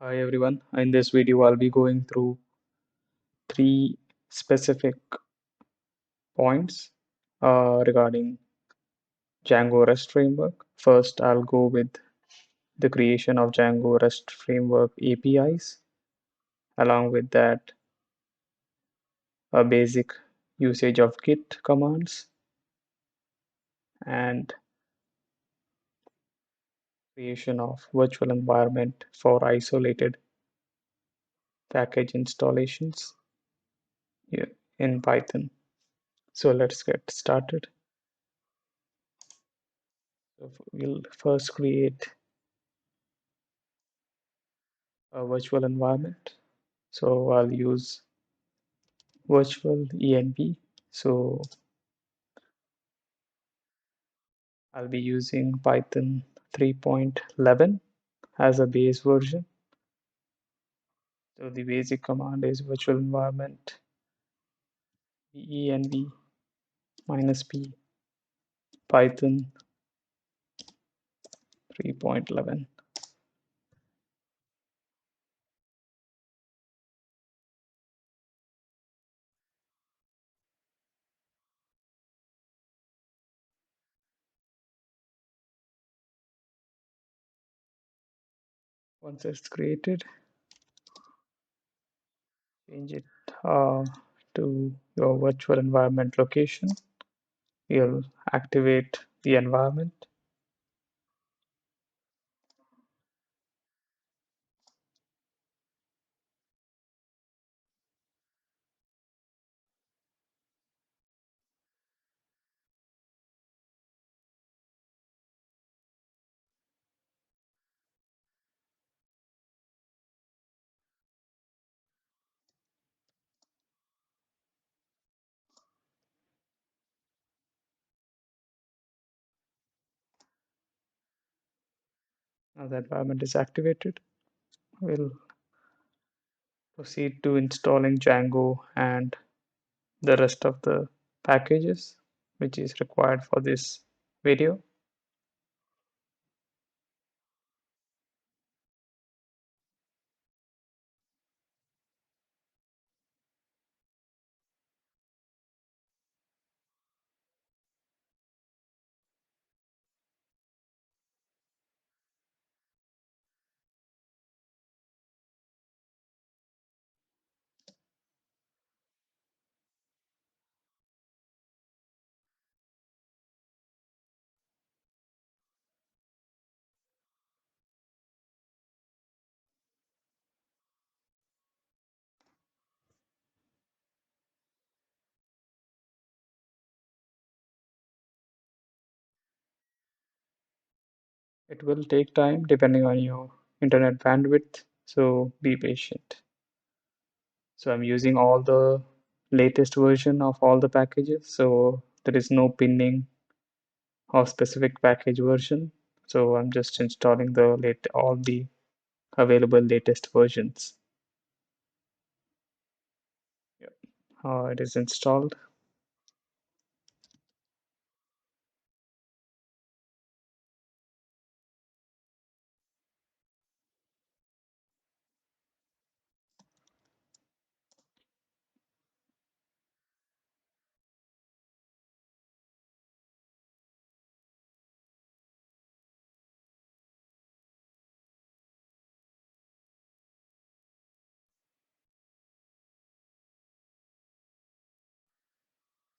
Hi everyone. In this video, I'll be going through three specific points regarding Django REST Framework. First, I'll go with the creation of Django REST Framework APIs. Along with that, a basic usage of Git commands and creation of virtual environment for isolated package installations in Python. So let's get started. So we'll first create a virtual environment. So I'll use virtual env. So I'll be using Python 3.11 as a base version. So the basic command is virtual environment env -p Python 3.11. Once it's created, change it to your virtual environment location. You'll activate the environment. Now the environment is activated. We'll proceed to installing Django and the rest of the packages which is required for this video. It will take time depending on your internet bandwidth, so be patient. So I'm using all the latest version of all the packages, so there is no pinning of specific package version. So I'm just installing all the available latest versions. Yep. It is installed.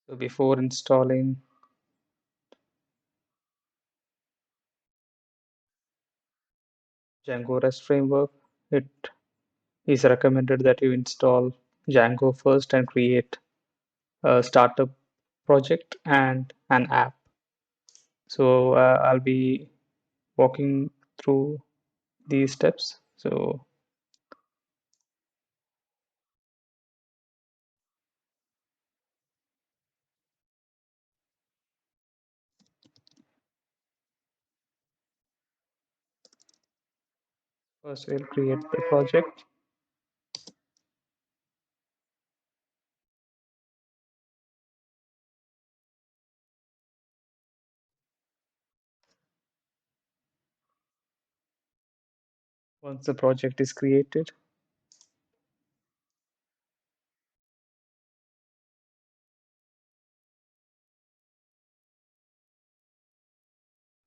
So before installing Django REST framework, it is recommended that you install Django first and create a startup project and an app. So I'll be walking through these steps. So first we'll create the project. Once the project is created,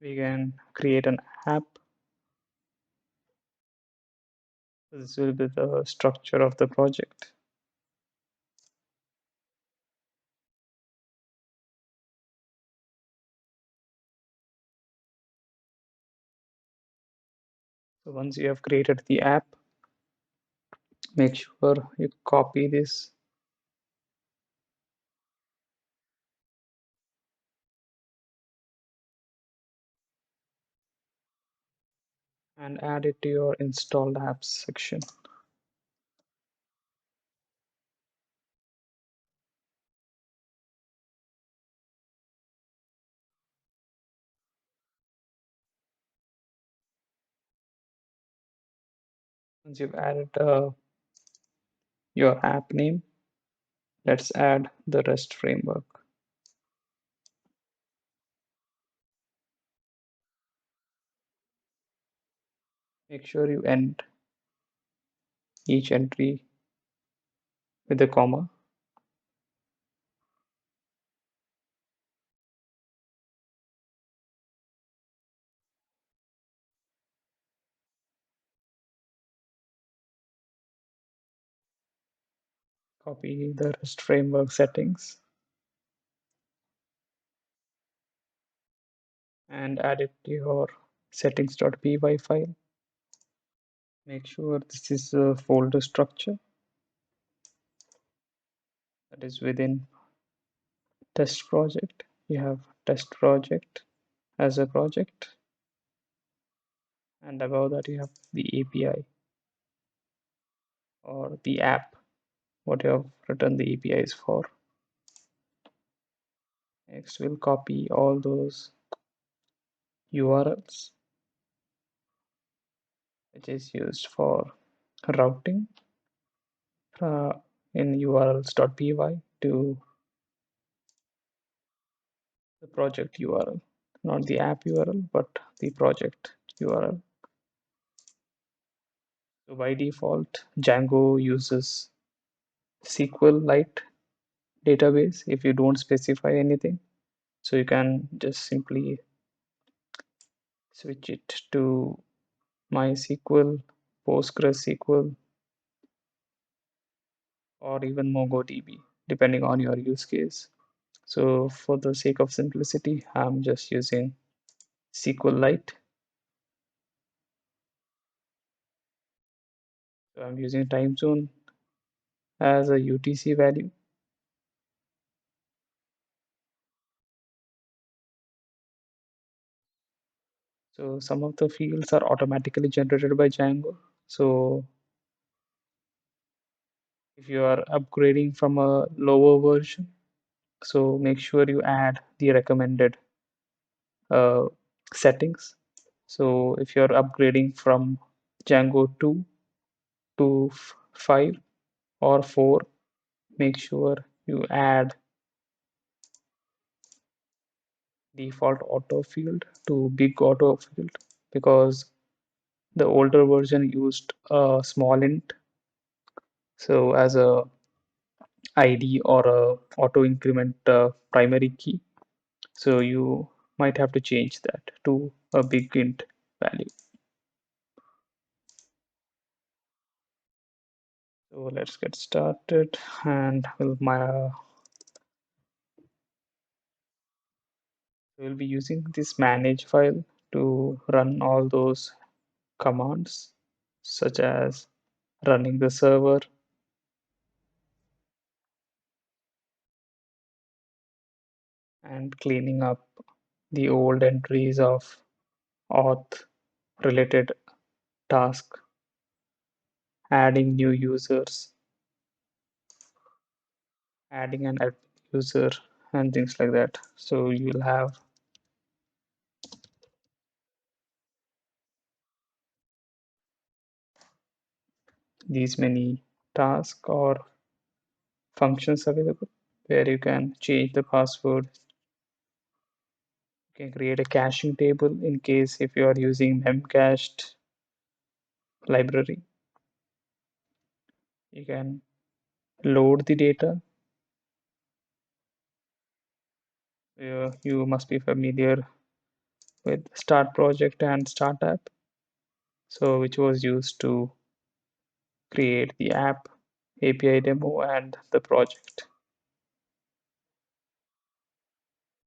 we can create an app. This will be the structure of the project. So once you have created the app, make sure you copy this and add it to your installed apps section. Once you've added your app name, let's add the REST framework. Make sure you end each entry with a comma. Copy the REST framework settings and add it to your settings.py file. Make sure this is a folder structure that is within test project. You have test project as a project, and above that you have the API or the app, what you have written the APIs for. Next, we'll copy all those URLs which is used for routing uh, in urls.py to the project URL, not the app URL, but the project URL. So by default, Django uses SQLite database if you don't specify anything. So you can just simply switch it to MySQL, PostgreSQL, or even MongoDB, depending on your use case. So for the sake of simplicity, I'm just using SQLite. So I'm using time zone as a UTC value. So some of the fields are automatically generated by Django. So if you are upgrading from a lower version, so make sure you add the recommended uh, settings. So if you're upgrading from Django 2 to 5 or 4, make sure you add default auto field to big auto field, because the older version used a small int, so as a ID or a auto increment primary key. So you might have to change that to a big int value. So let's get started, and we'll be using this manage file to run all those commands, such as running the server, and cleaning up the old entries of auth related task, adding new users, adding an admin user, and things like that. So you'll have these many tasks or functions available where you can change the password. You can create a caching table in case if you are using memcached library. You can load the data. You must be familiar with start project and start app, so which was used to create the app, API demo, and the project.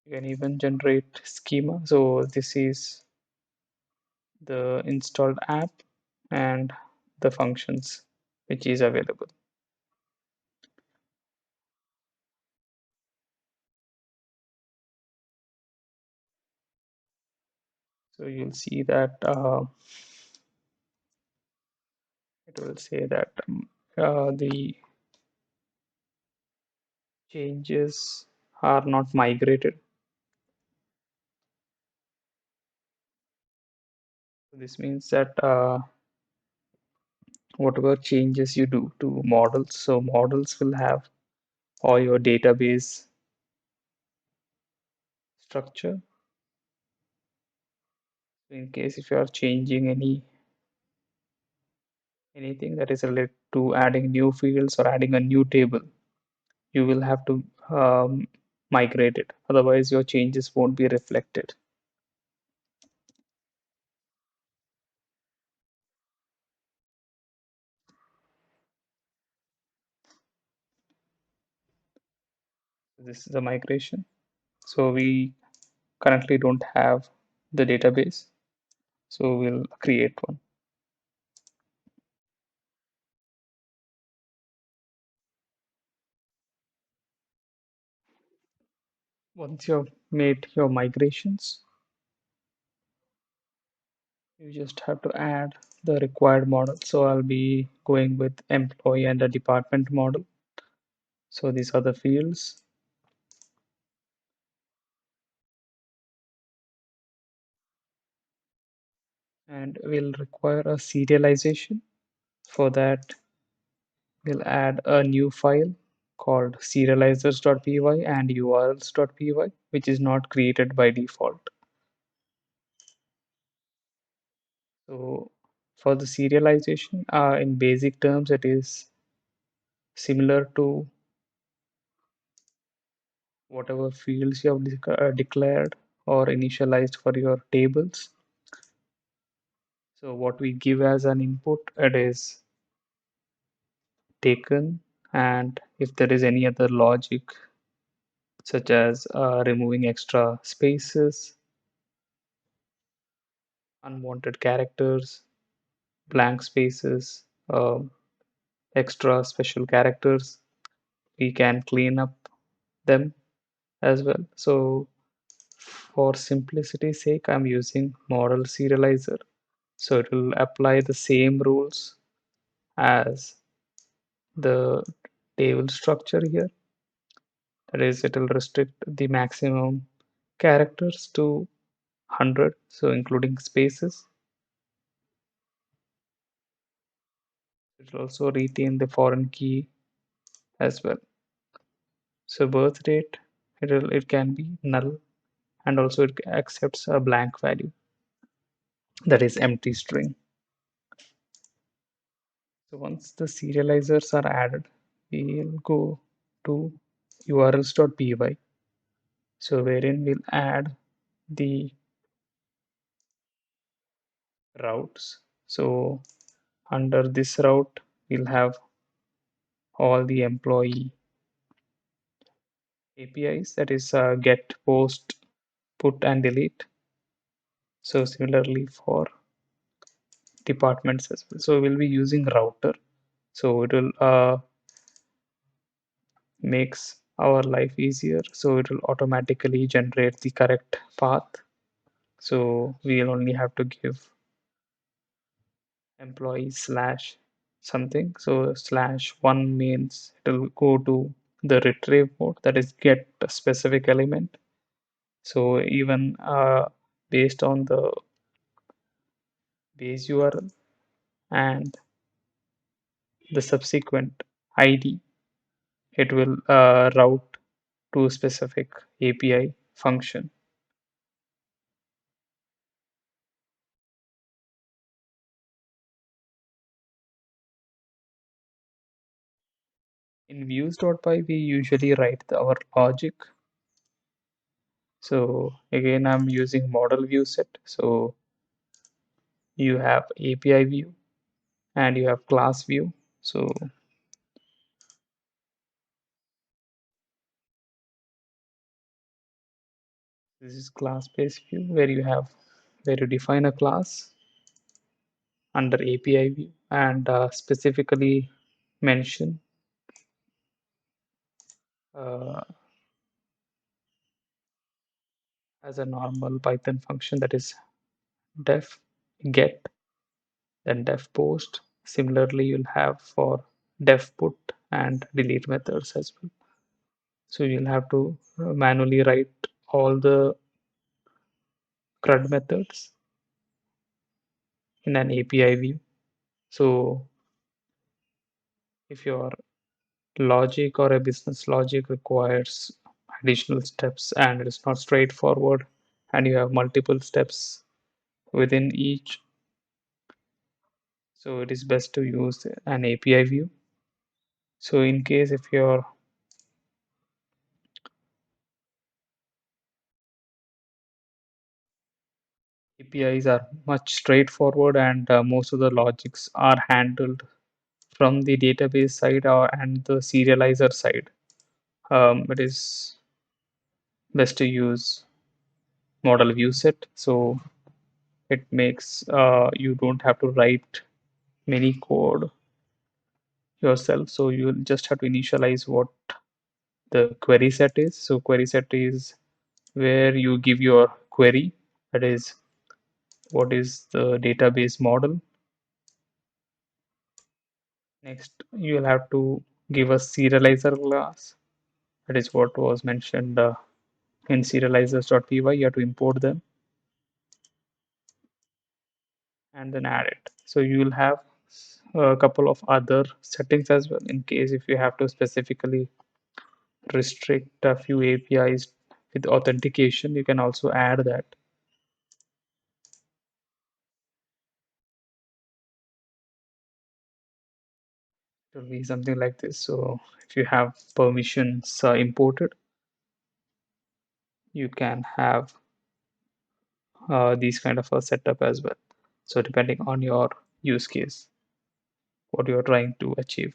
You can even generate schema. So this is the installed app and the functions which is available. So you'll see that it will say that the changes are not migrated. This means that whatever changes you do to models, so models will have all your database structure. In case if you are changing anything that is related to adding new fields or adding a new table, you will have to migrate it. Otherwise, your changes won't be reflected. This is a migration. So we currently don't have the database. So we'll create one. Once you've made your migrations, you just have to add the required model. So I'll be going with employee and a department model. So these are the fields. And we'll require a serialization. For that, we'll add a new file called serializers.py and urls.py, which is not created by default. So for the serialization, in basic terms, it is similar to whatever fields you have declared or initialized for your tables. So what we give as an input, it is taken, and if there is any other logic such as removing extra spaces, unwanted characters, blank spaces, extra special characters, we can clean up them as well. So for simplicity's sake, I'm using model serializer. So it will apply the same rules as the table structure here. That is, it will restrict the maximum characters to 100, so including spaces. It will also retain the foreign key as well. So birth date, it can be null, and also it accepts a blank value, that is empty string. So once the serializers are added, we'll go to urls.py. So wherein we'll add the routes. So under this route, we'll have all the employee APIs, that is get, post, put, and delete. So similarly for departments as well. So we'll be using router. So it will makes our life easier. So it will automatically generate the correct path. So we'll only have to give employee slash something. So slash one means it will go to the retrieve mode, that is get a specific element. So even based on the base URL and the subsequent ID, it will route to a specific API function. In views.py, we usually write our logic. So again, I'm using model view set. So you have API view and you have class view. So this is class-based view where you define a class under API view and specifically mention uh, as a normal Python function, that is def get, then def post. Similarly, you'll have for def put and delete methods as well. So you'll have to manually write all the CRUD methods in an API view. So if your logic or a business logic requires additional steps and it is not straightforward and you have multiple steps within each, so it is best to use an API view. So in case if your APIs are much straightforward and most of the logics are handled from the database side or and the serializer side, it is best to use model view set. So it makes you don't have to write many code yourself. So you just have to initialize what the query set is. So query set is where you give your query, that is what is the database model. Next, you will have to give a serializer class. That is what was mentioned in serializers.py. You have to import them and then add it. So you will have a couple of other settings as well in case if you have to specifically restrict a few APIs with authentication, you can also add that. It will be something like this. So if you have permissions imported, you can have these kind of a setup as well. So depending on your use case, what you're trying to achieve.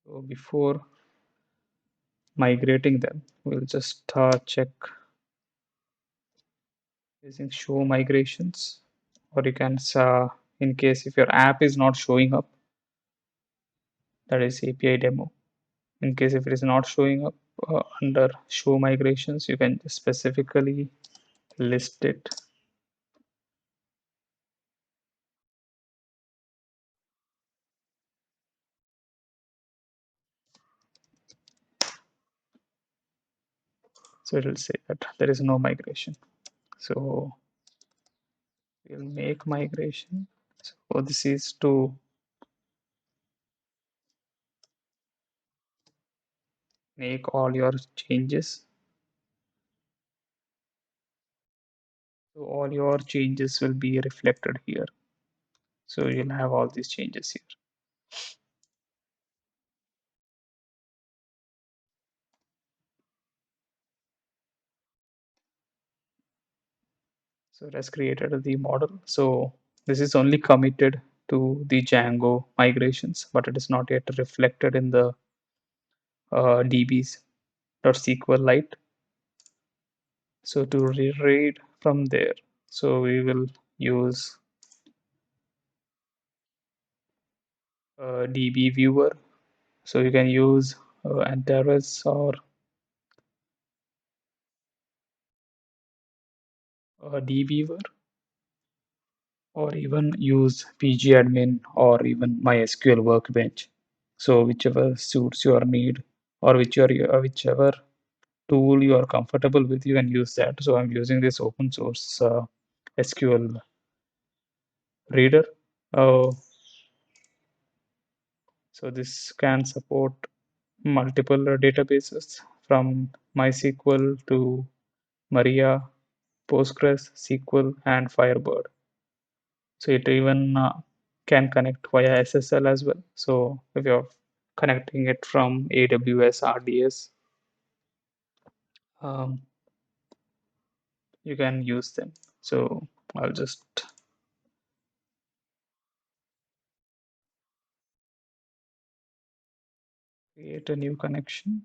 So before migrating them, we'll just check using show migrations, or you can in case if your app is not showing up, that is API demo. In case if it is not showing up under show migrations, you can specifically list it. So it will say that there is no migration. So we'll make migration. So this is to make all your changes. So all your changes will be reflected here. So you'll have all these changes here. So it has created the model. So this is only committed to the Django migrations, but it is not yet reflected in the dbs.sqlite. So to read from there, so we will use db viewer. So you can use Antares or dbeaver, or even use pgadmin or even MySQL workbench. So whichever suits your need or whichever tool you are comfortable with, you can use that. So I'm using this open source SQL reader. Uh, so this can support multiple databases from MySQL to Maria, Postgres, SQL, and Firebird. So it even can connect via SSL as well. So if you're connecting it from AWS RDS, um, you can use them. So I'll just create a new connection.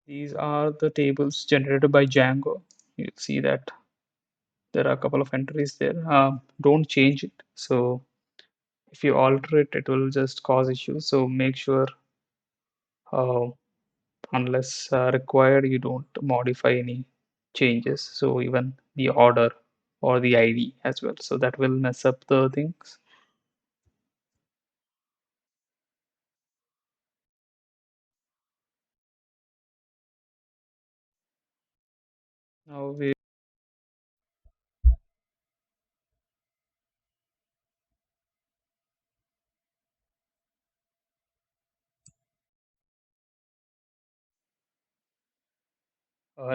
These are the tables generated by Django. You see that there are a couple of entries there. Don't change it. So if you alter it, it will just cause issues. So make sure, uh, unless required, you don't modify any changes. So even the order or the ID as well. So that will mess up the things.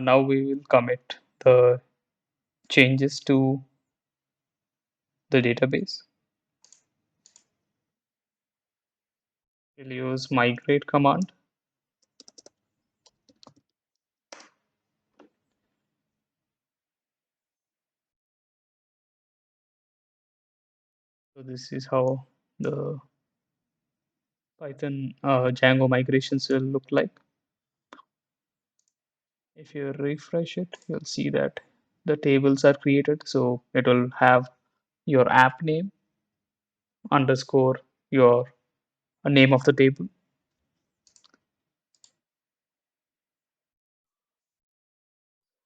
Now we will commit the changes to the database. We'll use migrate command. So this is how the Python Django migrations will look like. If you refresh it, you'll see that the tables are created. So it will have your app name underscore your name of the table.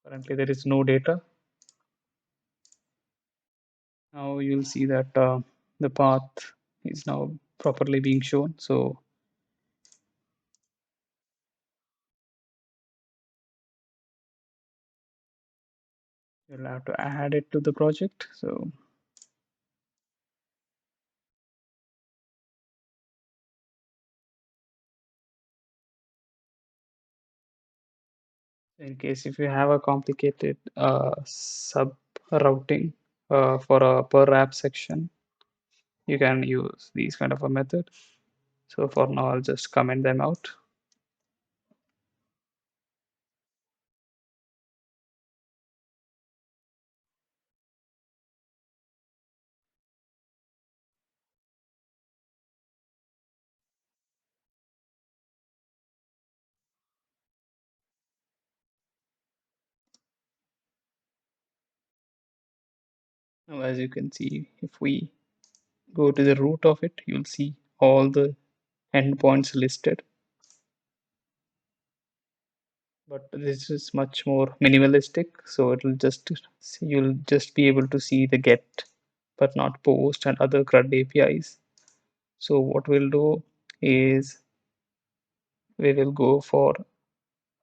Currently, there is no data. Now you'll see that the path is now properly being shown. So you'll have to add it to the project. So in case if you have a complicated sub routing for a per app section, you can use these kind of a method. So for now, I'll just comment them out. Now, as you can see, if we go to the root of it, you'll see all the endpoints listed. But this is much more minimalistic, so it'll just you'll just be able to see the get, but not post and other CRUD APIs. So what we'll do is we will go for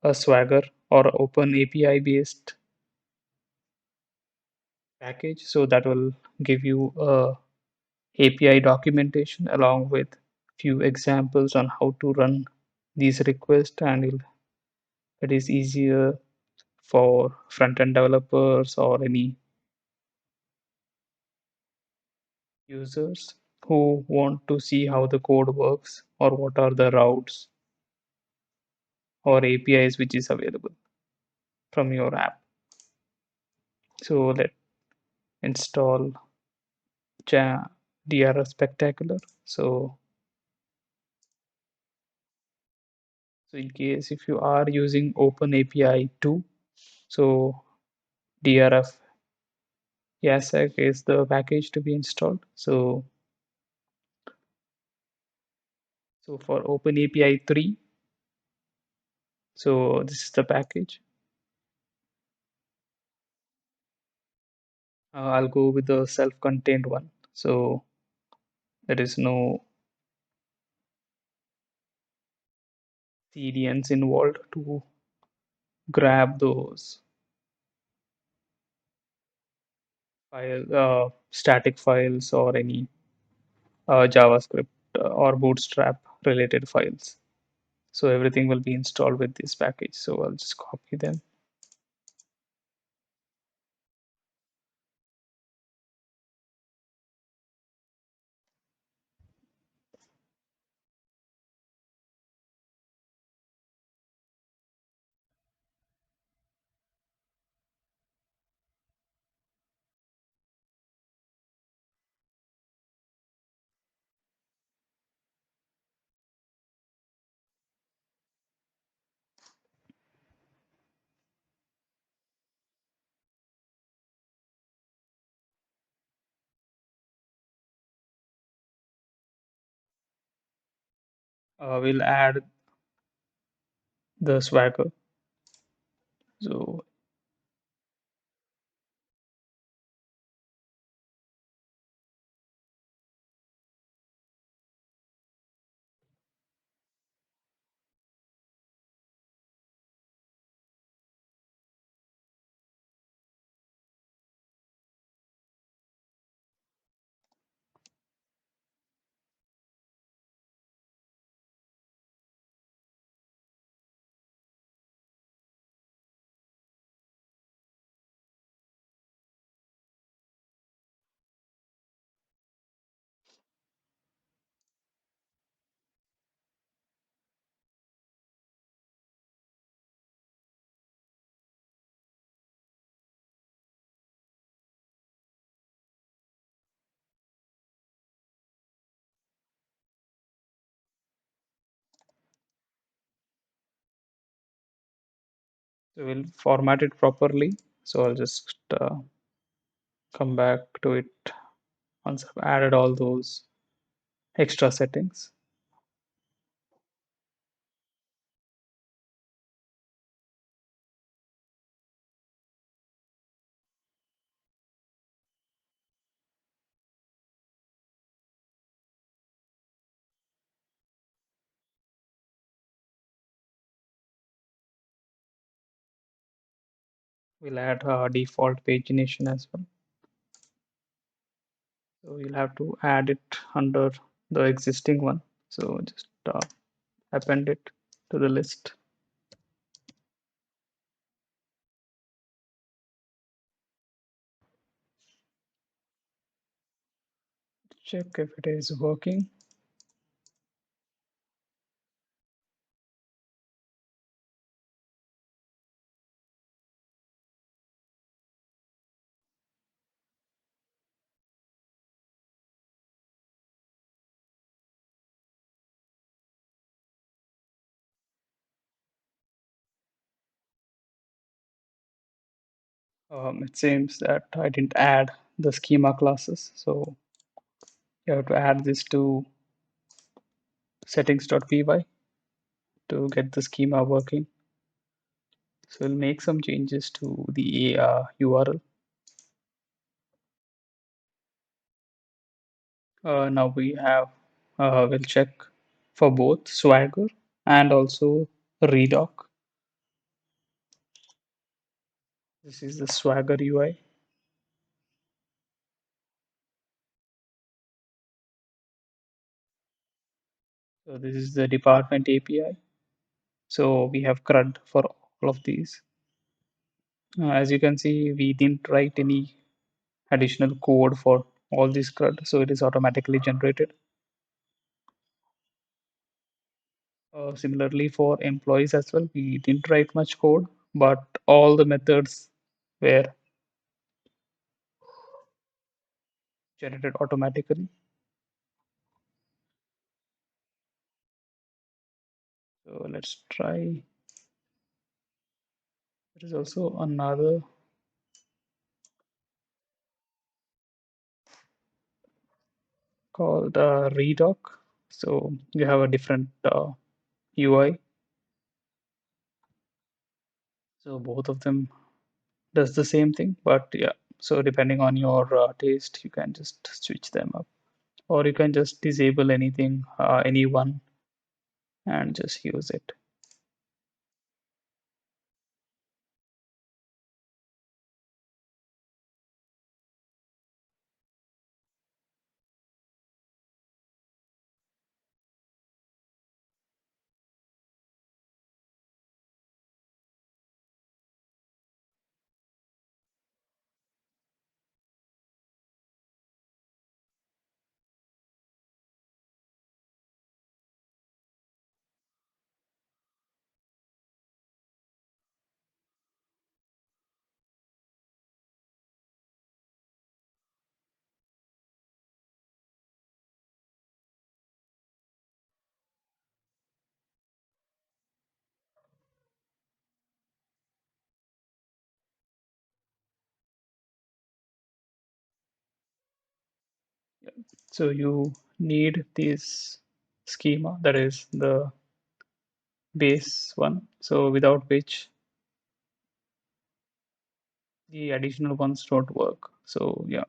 a Swagger or open API based package. So that will give you a API documentation along with few examples on how to run these requests, and it is easier for front-end developers or any users who want to see how the code works or what are the routes or APIs which is available from your app. So let install DRS Spectacular. So in case if you are using Open API 2, so DRF YASAC is the package to be installed. So for Open API 3, so this is the package. I'll go with the self-contained one. So there is no CDNs involved to grab those static files or any JavaScript or Bootstrap related files. So everything will be installed with this package. So I'll just copy them. We'll add the Swagger. So we'll format it properly. So I'll just come back to it once I've added all those extra settings. We'll add default pagination as well. So we'll have to add it under the existing one. So just append it to the list. Check if it is working. It seems that I didn't add the schema classes. So you have to add this to settings.py to get the schema working. So we'll make some changes to the URL. Now we have, we'll check for both Swagger and also Redoc. This is the Swagger UI. So this is the department API. So we have CRUD for all of these. As you can see, we didn't write any additional code for all these CRUD, so it is automatically generated. Similarly, for employees as well, we didn't write much code, but all the methods were generated automatically. So let's try. There is also another called Redoc. So you have a different UI. So both of them does the same thing, but yeah. So depending on your taste, you can just switch them up, or you can just disable anything, anyone, and just use it. So you need this schema, that is the base one. So without which the additional ones don't work. So yeah,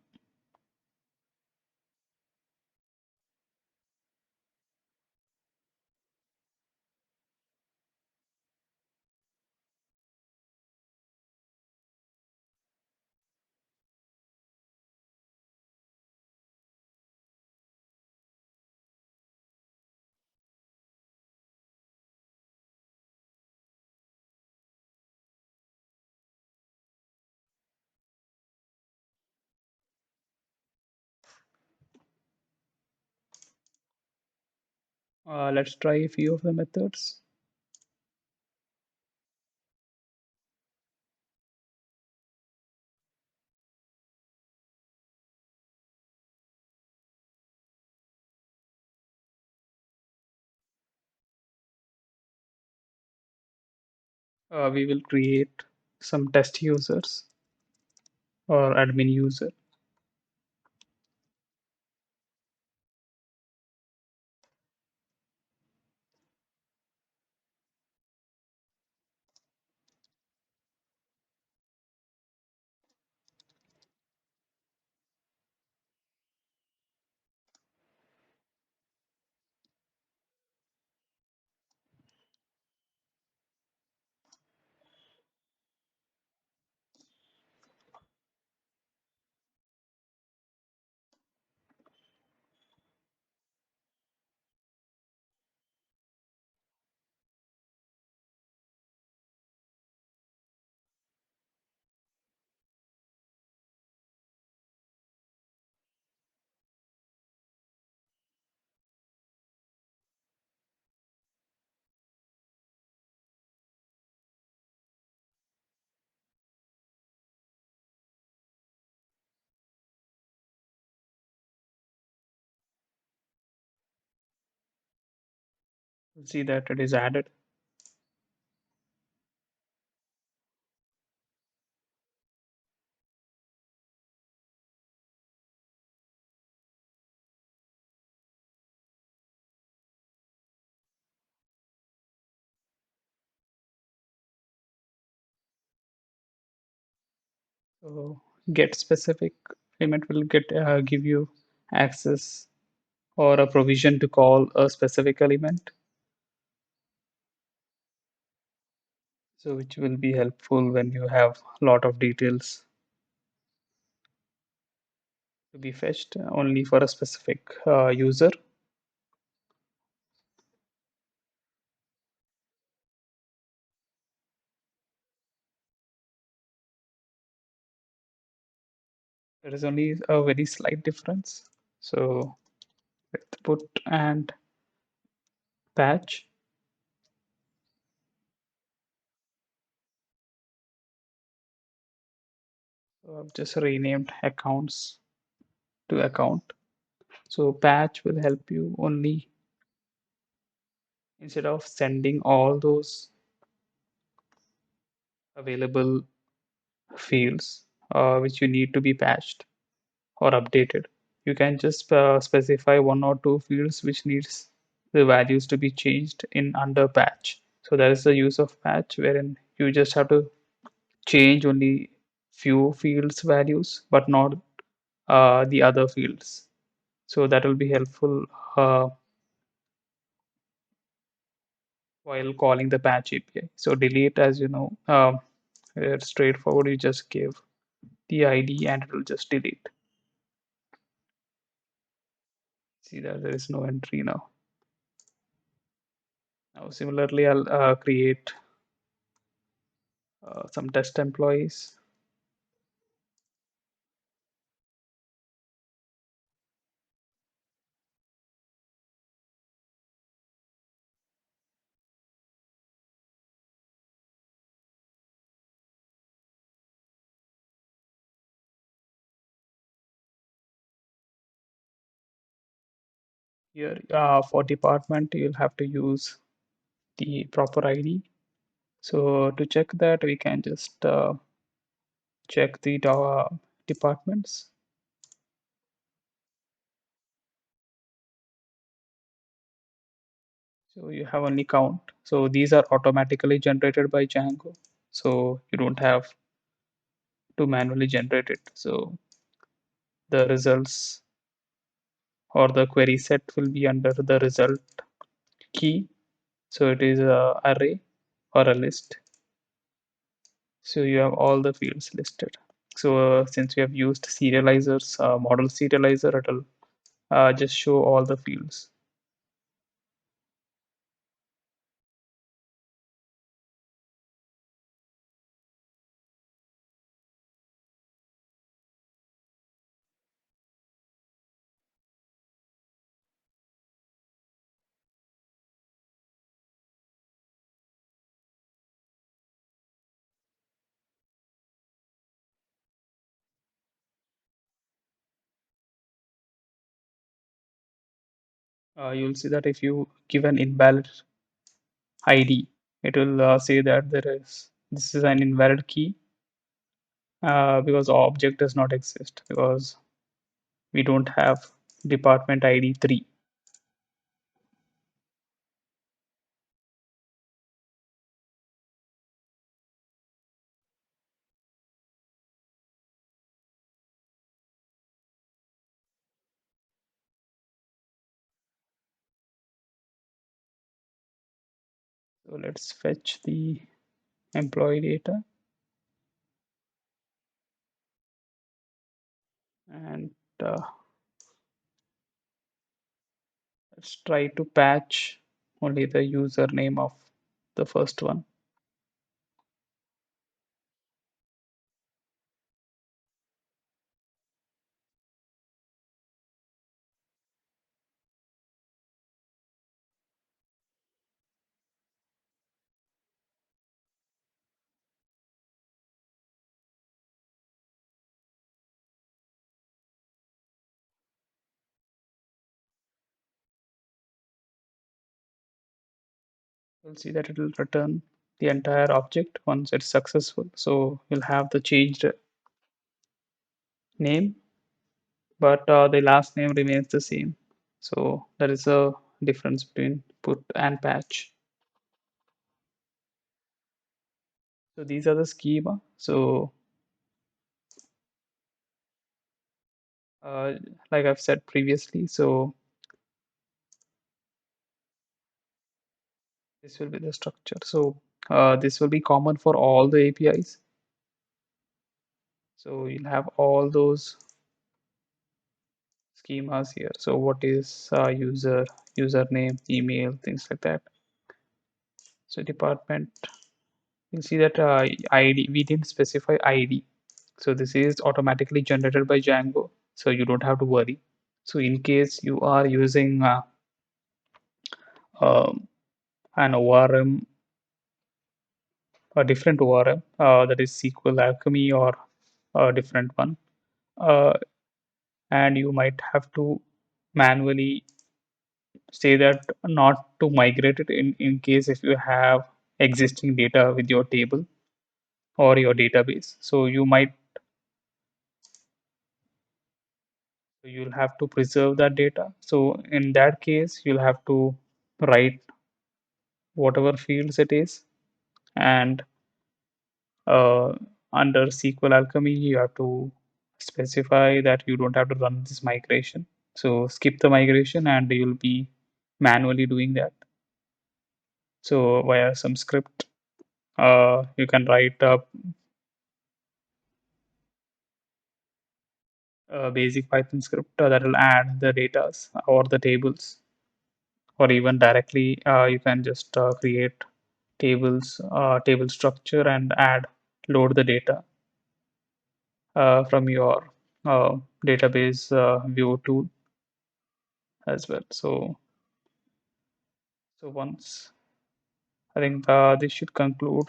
let's try a few of the methods. We will create some test users or admin user. You'll see that it is added. So get specific element will get give you access or a provision to call a specific element. So which will be helpful when you have a lot of details to be fetched only for a specific user. There is only a very slight difference. So with put and patch, so I've just renamed accounts to account. So patch will help you only instead of sending all those available fields which you need to be patched or updated. You can just specify one or two fields which needs the values to be changed in under patch. So that is the use of patch wherein you just have to change only few fields values but not the other fields. So that will be helpful while calling the patch API. So delete, as you know, it's straightforward. You just give the ID and it will just delete. See that there is no entry now. Now, similarly, I'll create some test employees. Here, for department, you'll have to use the proper ID. So to check that, we can just check the departments. So you have only count. So these are automatically generated by Django. So you don't have to manually generate it. So the results or the query set will be under the result key. So it is a array or a list. So you have all the fields listed. So since we have used serializers, model serializer, it'll just show all the fields. You'll see that if you give an invalid ID, it will say that this is an invalid key because the object does not exist because we don't have department ID 3. So let's fetch the employee data and let's try to patch only the username of the first one. You'll see that it will return the entire object once it's successful. So you'll have the changed name, but the last name remains the same. So there is a difference between put and patch. So these are the schema. So uh, like I've said previously, so this will be the structure. So this will be common for all the APIs. So you'll have all those schemas here. So what is username, email, things like that. So department, you'll see that ID, we didn't specify ID. So this is automatically generated by Django. So you don't have to worry. So in case you are using um, an ORM, a different ORM, that is SQL Alchemy or a different one, uh, and you might have to manually say that not to migrate it in case if you have existing data with your table or your database. So you'll have to preserve that data. So in that case, you'll have to write whatever fields it is, and uh, under SQL Alchemy, you have to specify that you don't have to run this migration. So skip the migration, and you'll be manually doing that. So via some script, you can write a basic Python script that will add the data or the tables, or even directly you can just create tables, table structure, and load the data from your database view tool as well. So once I think this should conclude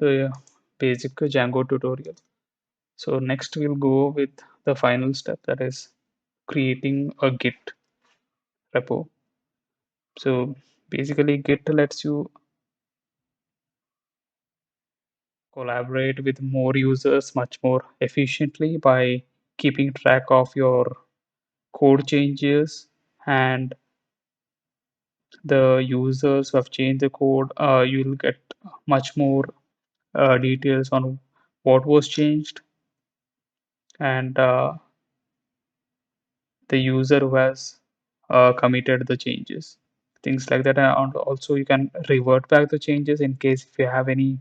the basic Django tutorial. So next we'll go with the final step, that is creating a Git repo. So basically Git lets you collaborate with more users much more efficiently by keeping track of your code changes and the users who have changed the code, you'll get much more details on what was changed, and the user who has committed the changes, things like that. And also you can revert back the changes in case if you have any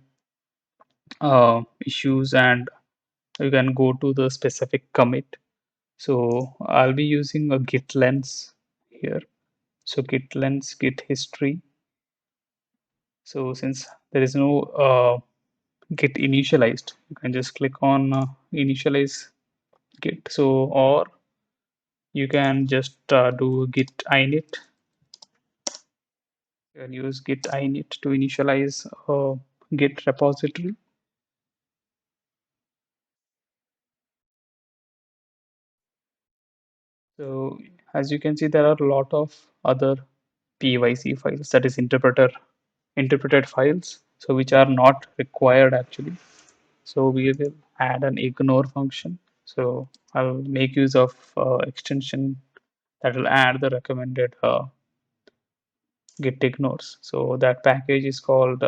issues, and you can go to the specific commit. So I'll be using a git lens here. So git lens, git history. So since there is no git initialized, you can just click on initialize git. So or you can just do git init. You can use git init to initialize a git repository. So as you can see, there are a lot of other PYC files, that is interpreted files, so which are not required actually. So we will add an ignore function. So I'll make use of extension that will add the recommended git ignores. So that package is called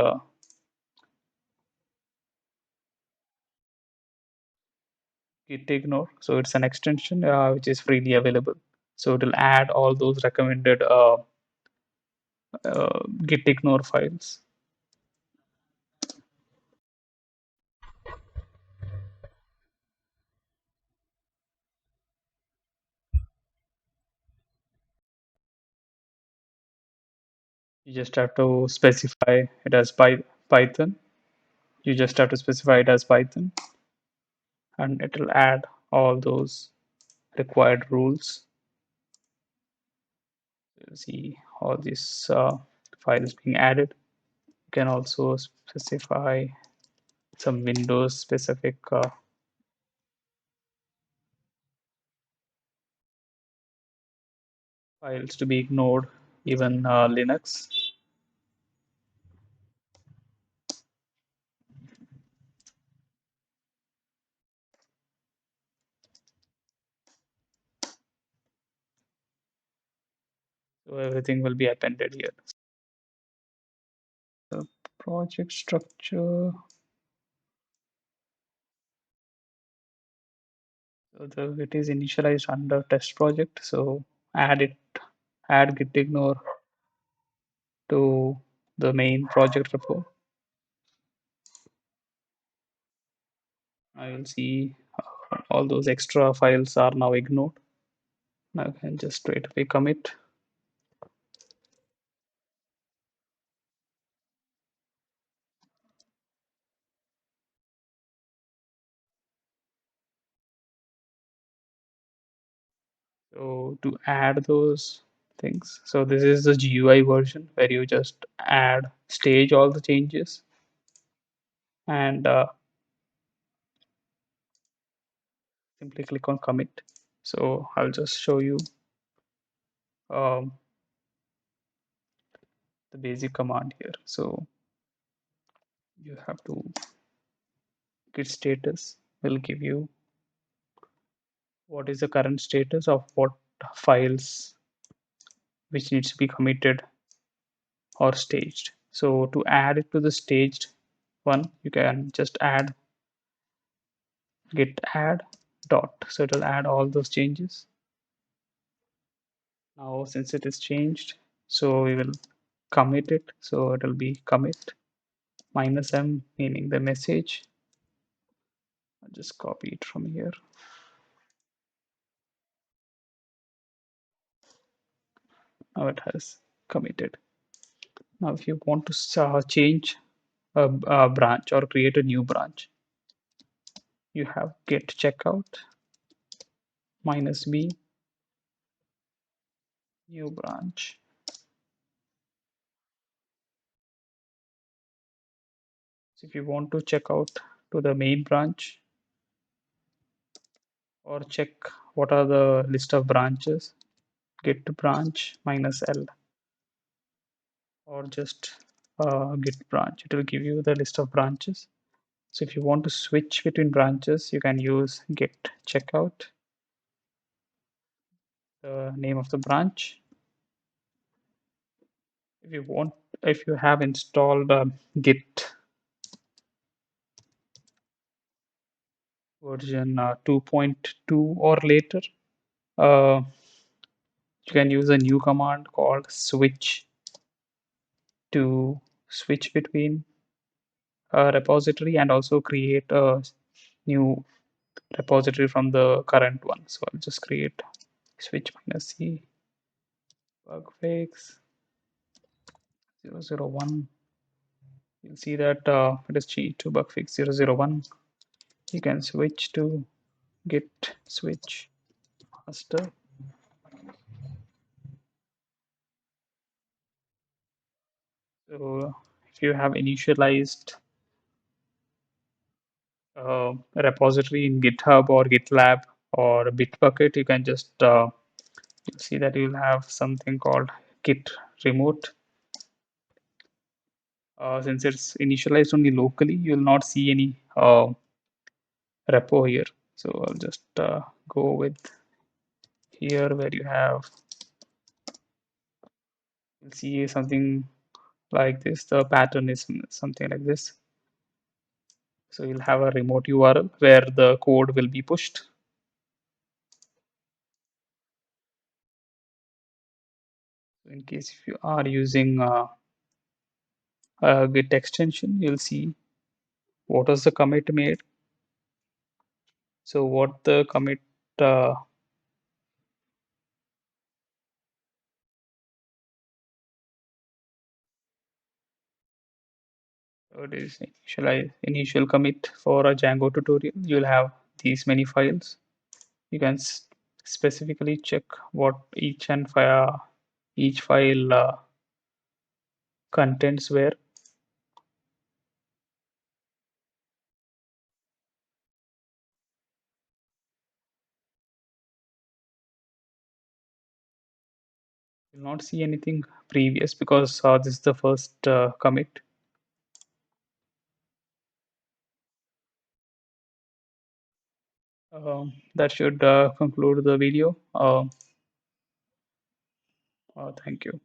git ignore. So it's an extension which is freely available. So it will add all those recommended git ignore files. You just have to specify it as Python. You just have to specify it as Python, and it will add all those required rules. You see all these files being added. You can also specify some Windows specific files to be ignored, even Linux. So everything will be appended here. The project structure. So it is initialized under test project. So add it, add git ignore to the main project repo. I will see all those extra files are now ignored. Now I can just straight away commit. So to add those things, so this is the GUI version where you just add, stage all the changes, and simply click on commit. So I'll just show you um, the basic command here. So you have to git status will give you what is the current status of what files which needs to be committed or staged. So to add it to the staged one, you can just add git add dot. So it will add all those changes. Now since it is changed, so we will commit it. So it will be commit -m, meaning the message. I'll just copy it from here. Now it has committed. Now if you want to change a branch or create a new branch, you have git checkout -b new branch. So if you want to check out to the main branch or check what are the list of branches, git branch -l, or just git branch. It will give you the list of branches. So if you want to switch between branches, you can use git checkout, the name of the branch, If you want, if you have installed Git version 2.2 or later, uh, you can use a new command called switch to switch between a repository and also create a new repository from the current one. So I'll just create switch minus c bug fix 001. You'll see that it is changed to bug fix 001. You can switch to git switch master. So if you have initialized a repository in GitHub or GitLab or Bitbucket, you can just you'll see that you'll have something called git remote. Since it's initialized only locally, you'll not see any repo here. So I'll just go with here where you have, you'll see something like this. The pattern is something like this. So you'll have a remote URL where the code will be pushed. In case if you are using a Git extension, you'll see what was the commit made. So what the commit it is initial commit for a Django tutorial. You'll have these many files. You can specifically check what each file contents were. You'll not see anything previous because this is the first commit. That should conclude the video. Thank you.